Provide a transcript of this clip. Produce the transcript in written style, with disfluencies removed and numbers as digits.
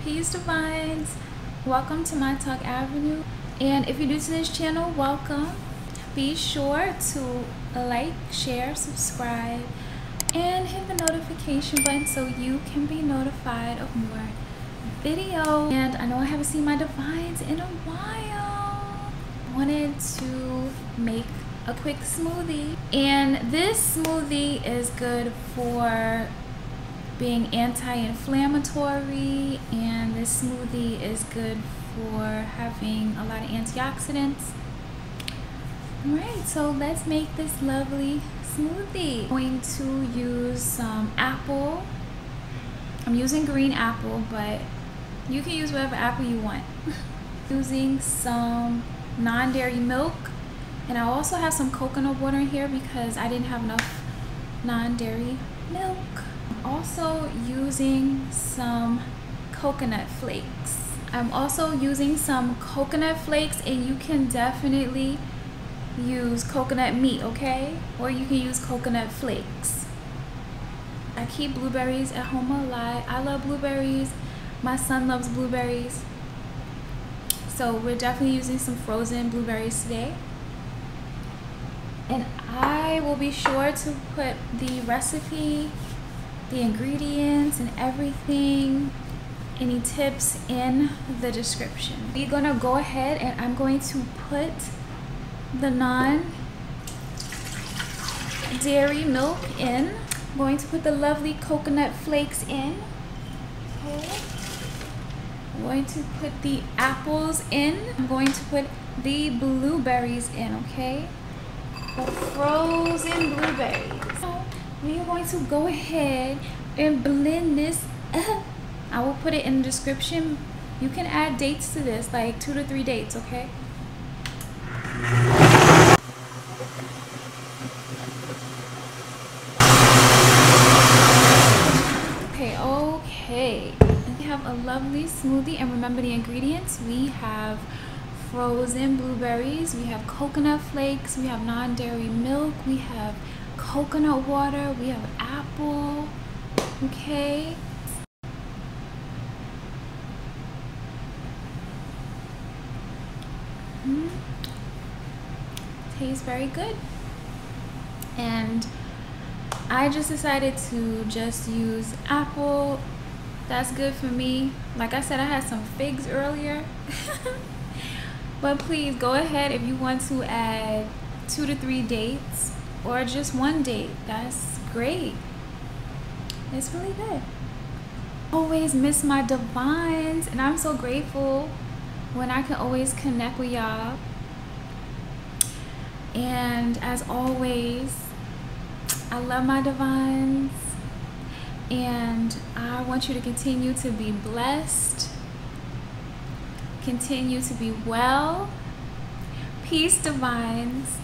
Peace Divines, welcome to my Talk Avenue, and if you're new to this channel, welcome. Be sure to like, share, subscribe, and hit the notification button so you can be notified of more videos. And I know I haven't seen my Divines in a while. I wanted to make a quick smoothie, and this smoothie is good for being anti-inflammatory, and this smoothie is good for having a lot of antioxidants. Alright, so let's make this lovely smoothie. I'm going to use some apple. I'm using green apple, but you can use whatever apple you want. Using some non-dairy milk, and I also have some coconut water in here because I didn't have enough non-dairy milk. Also using some coconut flakes. I'm also using some coconut flakes, and you can definitely use coconut meat, okay? Or you can use coconut flakes. I keep blueberries at home a lot. I love blueberries. My son loves blueberries. So we're definitely using some frozen blueberries today. And I will be sure to put the recipe, the ingredients and everything, any tips in the description. We're gonna go ahead and I'm going to put the non-dairy milk in. I'm going to put the lovely coconut flakes in. Okay. I'm going to put the apples in. I'm going to put the blueberries in, okay? The frozen blueberries. We are going to go ahead and blend this up. I will put it in the description. You can add dates to this, like 2 to 3 dates, okay? Okay. We have a lovely smoothie, and remember the ingredients. We have frozen blueberries, we have coconut flakes, we have non-dairy milk, we have coconut water, we have apple, okay? Tastes very good. And I just decided to just use apple. That's good for me. Like I said, I had some figs earlier. But please go ahead if you want to add 2 to 3 dates or just 1 date. That's great. It's really good. Always miss my Divines, and I'm so grateful when I can always connect with y'all. And as always, I love my Divines, and I want you to continue to be blessed. Continue to be well. Peace, Divines.